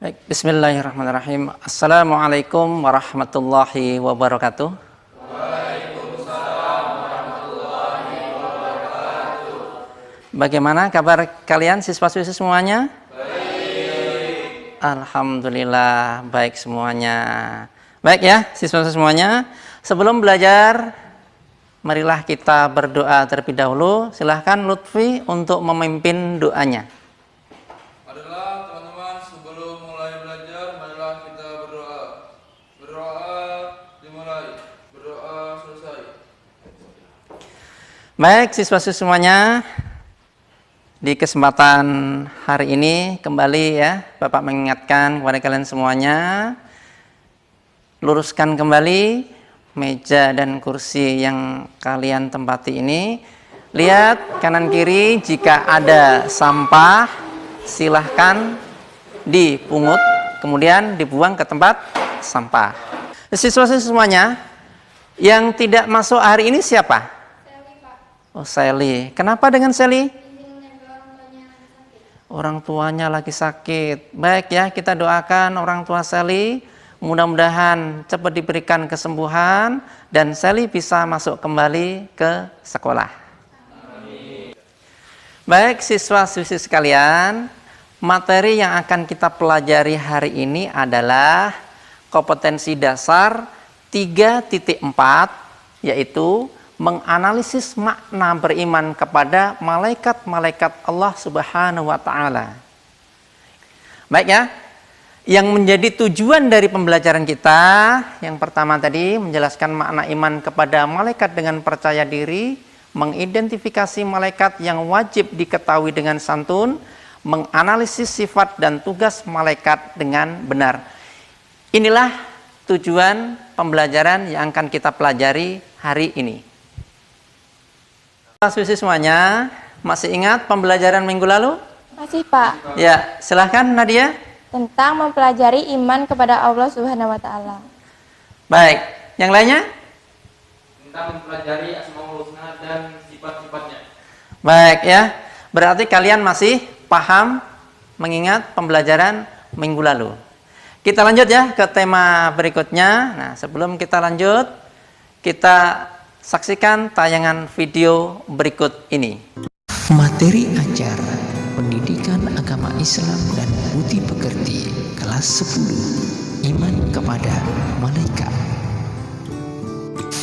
Baik, bismillahirrahmanirrahim. Assalamualaikum warahmatullahi wabarakatuh. Waalaikumsalam warahmatullahi wabarakatuh. Bagaimana kabar kalian siswa-siswi semuanya? Baik. Alhamdulillah, baik semuanya. Baik ya, siswa-siswi semuanya. Sebelum belajar, marilah kita berdoa terlebih dahulu. Silahkan Lutfi untuk memimpin doanya. Adalah teman-teman, sebelum mulai belajar, marilah kita berdoa. Berdoa dimulai, berdoa selesai. Baik siswa-siswi semuanya, di kesempatan hari ini kembali ya Bapak mengingatkan kepada kalian semuanya, luruskan kembali meja dan kursi yang kalian tempati ini. Lihat kanan kiri, jika ada sampah silahkan dipungut kemudian dibuang ke tempat sampah. Siswa-siswi semuanya, yang tidak masuk hari ini siapa? Sally, Pak. Oh, Sally. Kenapa dengan Sally? Izin menjaga orang tuanya sakit. Orang tuanya lagi sakit. Baik ya, kita doakan orang tua Sally, mudah-mudahan cepat diberikan kesembuhan dan Sally bisa masuk kembali ke sekolah. Amin. Baik siswa-siswi sekalian, materi yang akan kita pelajari hari ini adalah kompetensi dasar 3.4, yaitu menganalisis makna beriman kepada malaikat-malaikat Allah Subhanahu wa Ta'ala. Baik ya, yang menjadi tujuan dari pembelajaran kita, yang pertama tadi menjelaskan makna iman kepada malaikat dengan percaya diri, mengidentifikasi malaikat yang wajib diketahui dengan santun, menganalisis sifat dan tugas malaikat dengan benar. Inilah tujuan pembelajaran yang akan kita pelajari hari ini. Siswa semuanya, masih ingat pembelajaran minggu lalu? Masih, Pak. Ya, silahkan Nadia. Tentang mempelajari iman kepada Allah Subhanahu wa Ta'ala. Baik, yang lainnya? Tentang mempelajari Asmaul Husna dan sifat-sifatnya. Baik ya, berarti kalian masih paham mengingat pembelajaran minggu lalu. Kita lanjut ya ke tema berikutnya. Nah, sebelum kita lanjut, kita saksikan tayangan video berikut ini. Materi ajar Pendidikan Agama Islam dan Budi Pekerti kelas 10, Iman kepada Malaikat.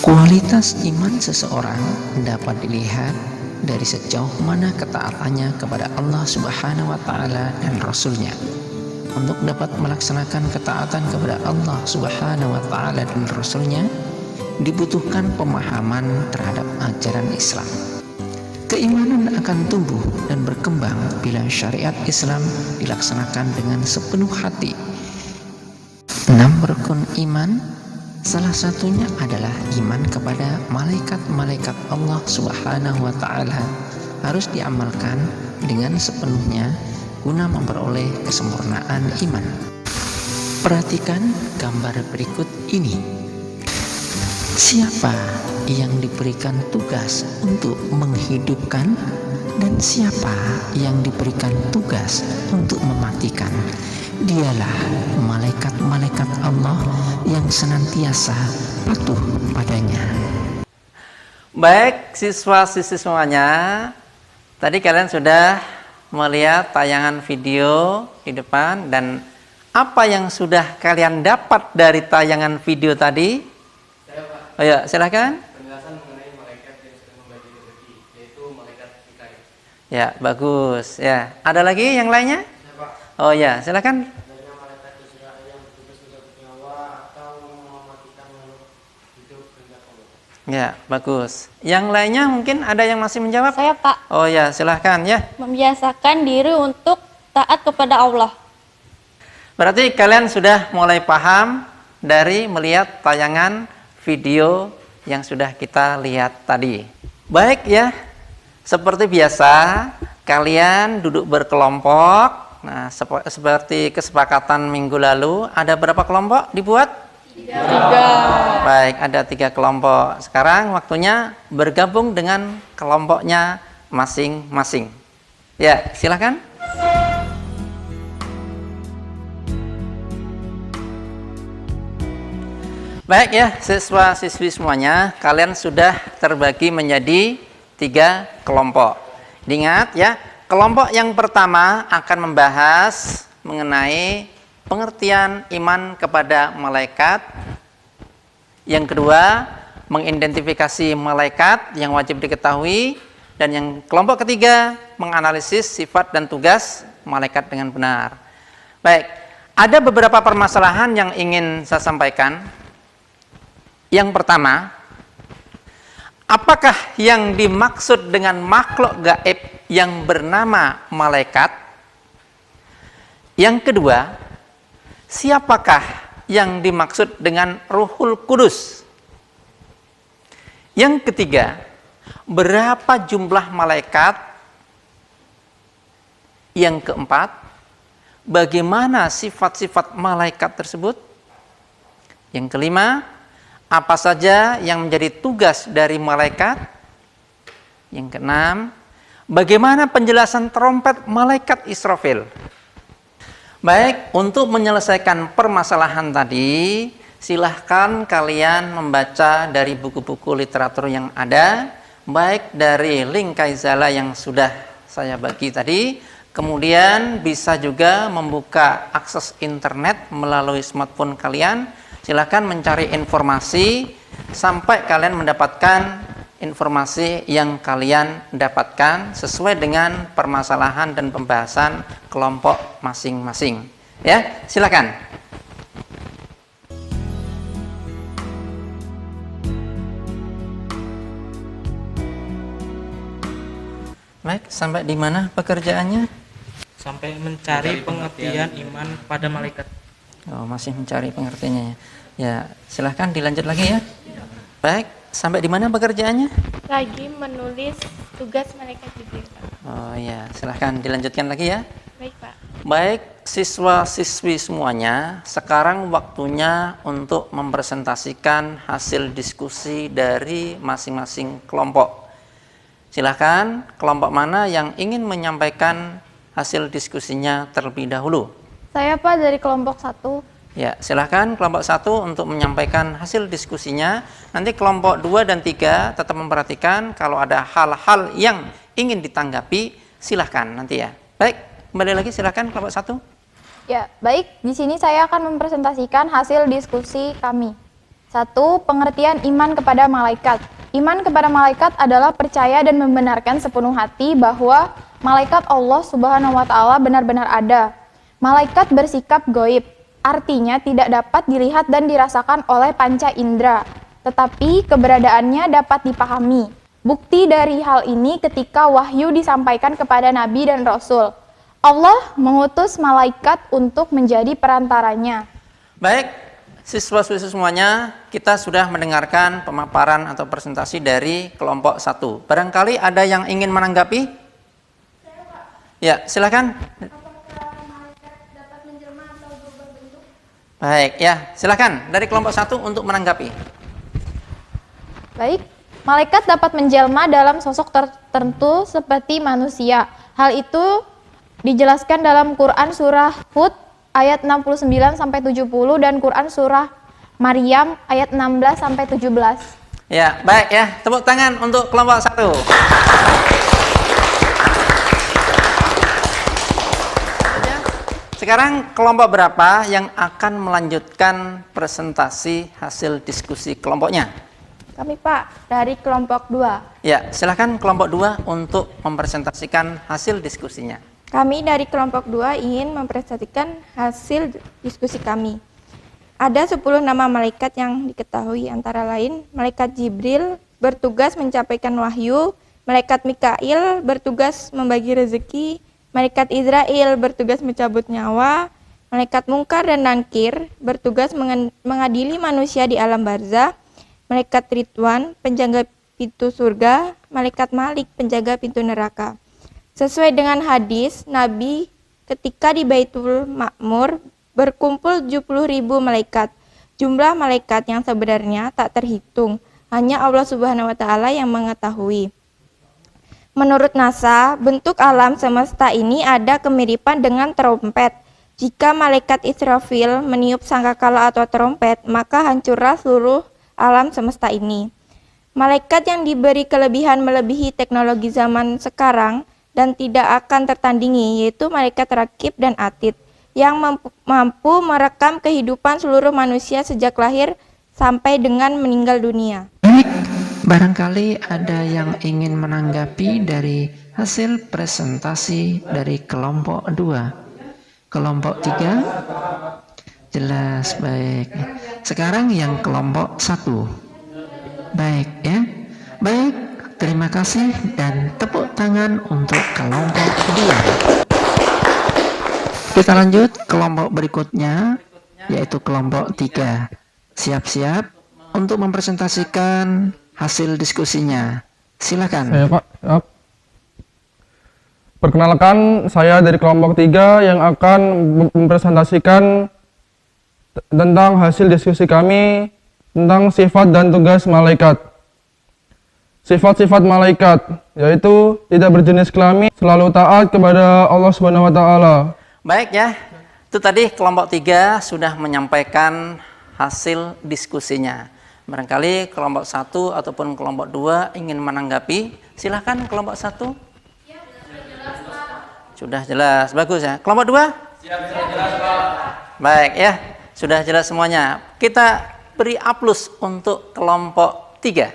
Kualitas iman seseorang dapat dilihat dari sejauh mana ketaatannya kepada Allah Subhanahu wa Ta'ala dan Rasul-Nya. Untuk dapat melaksanakan ketaatan kepada Allah Subhanahu wa Ta'ala dan Rasul-Nya, dibutuhkan pemahaman terhadap ajaran Islam. Keimanan akan tumbuh dan berkembang bila syariat Islam dilaksanakan dengan sepenuh hati. 6 rukun iman, salah satunya adalah iman kepada malaikat-malaikat Allah Subhanahu wa Ta'ala harus diamalkan dengan sepenuhnya guna memperoleh kesempurnaan iman. Perhatikan gambar berikut ini. Siapa yang diberikan tugas untuk menghidupkan dan siapa yang diberikan tugas untuk mematikan? Dialah malaikat-malaikat Allah yang senantiasa patuh padanya. Baik siswa-siswi semuanya, tadi kalian sudah melihat tayangan video di depan, dan apa yang sudah kalian dapat dari tayangan video tadi? Oh ya, silakan. Penjelasan mengenai malaikat yang sudah membagi rezeki, yaitu malaikat Mikail. Ya, bagus. Ya, ada lagi yang lainnya? Ya, Pak. Oh ya, silakan. Adanya malaikat Israel yang bertugas mencabut nyawa atau mematikan makhluk hidup kehendak Allah. Ya, bagus. Yang lainnya mungkin ada yang masih menjawab? Saya, Pak, Oh ya, silahkan ya. membiasakan diri untuk taat kepada Allah. Berarti kalian sudah mulai paham dari melihat tayangan video yang sudah kita lihat tadi. Baik ya, seperti biasa kalian duduk berkelompok. Nah, seperti kesepakatan minggu lalu, ada berapa kelompok dibuat? 3. Baik, ada 3 kelompok. Sekarang waktunya bergabung dengan kelompoknya masing-masing. Ya, silakan. Baik ya, siswa-siswi semuanya, kalian sudah terbagi menjadi 3 kelompok. Ingat ya, kelompok yang pertama akan membahas mengenai pengertian iman kepada malaikat. Yang kedua, mengidentifikasi malaikat yang wajib diketahui. Dan yang kelompok ketiga, menganalisis sifat dan tugas malaikat dengan benar. Baik, ada beberapa permasalahan yang ingin saya sampaikan. Yang pertama, apakah yang dimaksud dengan makhluk gaib yang bernama malaikat? Yang kedua, siapakah yang dimaksud dengan Ruhul Kudus? Yang ketiga, berapa jumlah malaikat? Yang keempat, bagaimana sifat-sifat malaikat tersebut? Yang kelima, apa saja yang menjadi tugas dari malaikat? Yang keenam, bagaimana penjelasan trompet malaikat Israfil? Baik, untuk menyelesaikan permasalahan tadi, silahkan kalian membaca dari buku-buku literatur yang ada, baik dari link Kaizala yang sudah saya bagi tadi, kemudian bisa juga membuka akses internet melalui smartphone kalian. Silahkan mencari informasi sampai kalian mendapatkan informasi yang kalian dapatkan sesuai dengan permasalahan dan pembahasan kelompok masing-masing. Ya, silakan. Baik, sampai di mana pekerjaannya? Sampai mencari pengertian iman pada malaikat. Oh, masih mencari pengertiannya. Ya, silahkan dilanjut lagi ya. Baik, sampai di mana pekerjaannya? Lagi menulis tugas malaikat Jibril, Pak. Oh ya, silahkan dilanjutkan lagi ya. Baik, Pak. Baik, siswa-siswi semuanya, sekarang waktunya untuk mempresentasikan hasil diskusi dari masing-masing kelompok. Silahkan, kelompok mana yang ingin menyampaikan hasil diskusinya terlebih dahulu? Saya, Pak, dari kelompok 1. Ya, silahkan kelompok 1 untuk menyampaikan hasil diskusinya. Nanti kelompok 2 dan 3 tetap memperhatikan kalau ada hal-hal yang ingin ditanggapi, silahkan nanti ya. Baik, kembali lagi silahkan kelompok 1. Ya, baik. Di sini saya akan mempresentasikan hasil diskusi kami. 1. Pengertian iman kepada malaikat. Iman kepada malaikat adalah percaya dan membenarkan sepenuh hati bahwa malaikat Allah Subhanahu wa Ta'ala benar-benar ada. Malaikat bersikap goib, artinya tidak dapat dilihat dan dirasakan oleh panca indera, tetapi keberadaannya dapat dipahami. Bukti dari hal ini ketika wahyu disampaikan kepada Nabi dan Rasul. Allah mengutus malaikat untuk menjadi perantaranya. Baik, siswa-siswi semuanya, kita sudah mendengarkan pemaparan atau presentasi dari kelompok 1. Barangkali ada yang ingin menanggapi? Ya, silakan. Baik, ya, silakan dari kelompok 1 untuk menanggapi. Baik, malaikat dapat menjelma dalam sosok tertentu seperti manusia. Hal itu dijelaskan dalam Quran surah Hud ayat 69 sampai 70 dan Quran surah Maryam ayat 16 sampai 17. Ya, baik ya. Tepuk tangan untuk kelompok 1. Sekarang kelompok berapa yang akan melanjutkan presentasi hasil diskusi kelompoknya? Kami, Pak, dari kelompok 2. Ya, silakan kelompok 2 untuk mempresentasikan hasil diskusinya. Kami dari kelompok 2 ingin mempresentasikan hasil diskusi kami. Ada 10 nama malaikat yang diketahui, antara lain malaikat Jibril bertugas mencapaikan wahyu, malaikat Mikail bertugas membagi rezeki, malaikat Israel bertugas mencabut nyawa, malaikat Mungkar dan Nangkir bertugas mengadili manusia di alam barzah, malaikat Ridwan penjaga pintu surga, malaikat Malik penjaga pintu neraka. Sesuai dengan hadis, Nabi ketika di Baitul Ma'mur berkumpul 70.000 malaikat. Jumlah malaikat yang sebenarnya tak terhitung, hanya Allah Subhanahu wa Ta'ala yang mengetahui. Menurut NASA, bentuk alam semesta ini ada kemiripan dengan trompet. Jika malaikat Israfil meniup sangkakala atau trompet, maka hancurlah seluruh alam semesta ini. Malaikat yang diberi kelebihan melebihi teknologi zaman sekarang dan tidak akan tertandingi, yaitu malaikat Rakib dan Atid, yang mampu merekam kehidupan seluruh manusia sejak lahir sampai dengan meninggal dunia. Baik, barangkali ada yang ingin menanggapi dari hasil presentasi dari kelompok 2. Kelompok 3 jelas, baik. Sekarang yang kelompok 1. Baik ya. Baik, terima kasih dan tepuk tangan untuk kelompok 2. Kita lanjut kelompok berikutnya, yaitu kelompok 3. Siap-siap untuk mempresentasikan hasil diskusinya. Silakan. Saya Pak, siap. Perkenalkan, saya dari kelompok 3 yang akan mempresentasikan tentang hasil diskusi kami tentang sifat dan tugas malaikat. Sifat-sifat malaikat yaitu tidak berjenis kelamin, selalu taat kepada Allah Subhanahu wa taala. Baik ya, itu tadi kelompok 3 sudah menyampaikan hasil diskusinya. Barangkali kelompok 1 ataupun kelompok 2 ingin menanggapi, silahkan kelompok 1. Sudah jelas, bagus ya. Kelompok 2? Siap, sudah jelas Pak. Baik ya, sudah jelas semuanya. Kita beri aplaus untuk kelompok 3.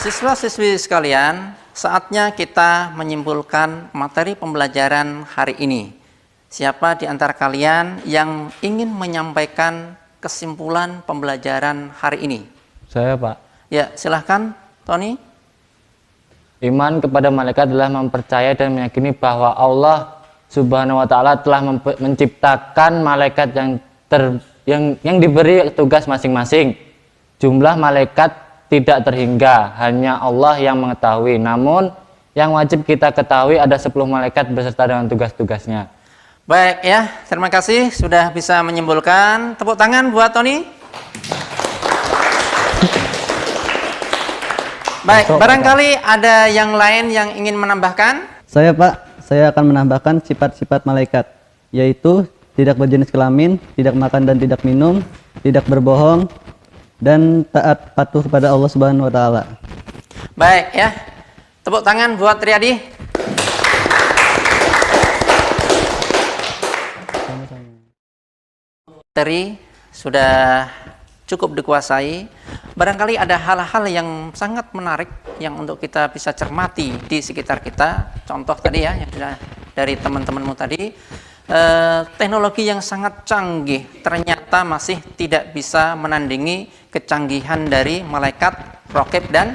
Siswa-siswi sekalian, saatnya kita menyimpulkan materi pembelajaran hari ini. Siapa di antara kalian yang ingin menyampaikan kesimpulan pembelajaran hari ini? Saya Pak. Ya, silahkan Tony. Iman kepada malaikat adalah mempercayai dan meyakini bahwa Allah Subhanahu wa taala telah menciptakan malaikat yang diberi tugas masing-masing. Jumlah malaikat tidak terhingga, hanya Allah yang mengetahui. Namun yang wajib kita ketahui ada 10 malaikat beserta dengan tugas-tugasnya. Baik ya, terima kasih sudah bisa menyimpulkan. Tepuk tangan buat Tony. Baik, barangkali ada yang lain yang ingin menambahkan? Saya Pak, saya akan menambahkan sifat-sifat malaikat, yaitu tidak berjenis kelamin, tidak makan dan tidak minum, tidak berbohong, dan taat patuh kepada Allah Subhanahu wa taala. Baik ya. Tepuk tangan buat Riyadi. Materi sudah cukup dikuasai. Barangkali ada hal-hal yang sangat menarik yang untuk kita bisa cermati di sekitar kita. Contoh tadi ya, yang sudah dari teman-temanmu tadi, teknologi yang sangat canggih ternyata masih tidak bisa menandingi kecanggihan dari malaikat Rakib dan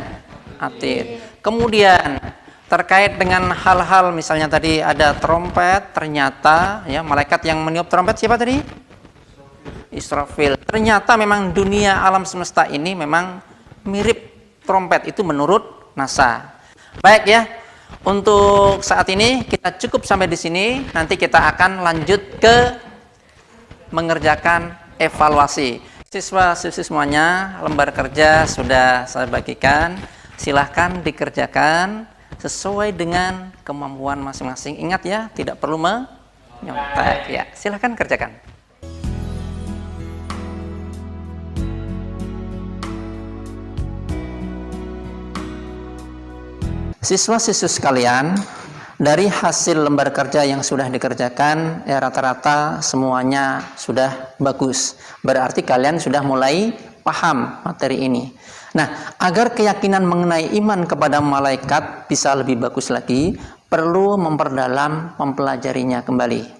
Atid. Kemudian terkait dengan hal-hal misalnya tadi ada trompet, ternyata ya malaikat yang meniup trompet siapa tadi? Israfil. Ternyata memang dunia alam semesta ini memang mirip trompet, itu menurut NASA. Baik ya, untuk saat ini kita cukup sampai di sini. Nanti kita akan lanjut ke mengerjakan evaluasi. Siswa-siswi semuanya, lembar kerja sudah saya bagikan. Silahkan dikerjakan sesuai dengan kemampuan masing-masing. Ingat ya, tidak perlu menyontek ya. Silahkan kerjakan. Siswa-siswi sekalian, dari hasil lembar kerja yang sudah dikerjakan, ya rata-rata semuanya sudah bagus. Berarti kalian sudah mulai paham materi ini. Nah, agar keyakinan mengenai iman kepada malaikat bisa lebih bagus lagi, perlu memperdalam, mempelajarinya kembali.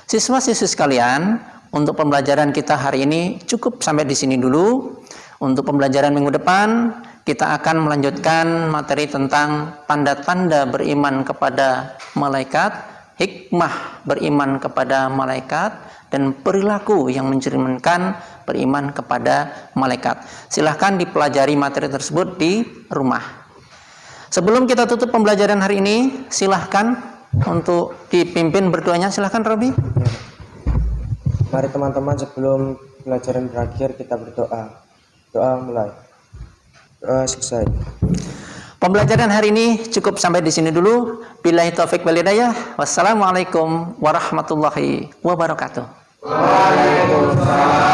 Siswa-siswi sekalian, untuk pembelajaran kita hari ini cukup sampai di sini dulu. Untuk pembelajaran minggu depan, kita akan melanjutkan materi tentang tanda-tanda beriman kepada malaikat, hikmah beriman kepada malaikat, dan perilaku yang mencerminkan beriman kepada malaikat. Silahkan dipelajari materi tersebut di rumah. Sebelum kita tutup pembelajaran hari ini, silahkan untuk dipimpin berdoanya. Silahkan Robi. Mari teman-teman, sebelum pelajaran berakhir kita berdoa. Doa mulai. Doa selesai. Pembelajaran hari ini cukup sampai di sini dulu. Billahi taufik wal hidayah. Wassalamualaikum warahmatullahi wabarakatuh. Waalaikumsalam.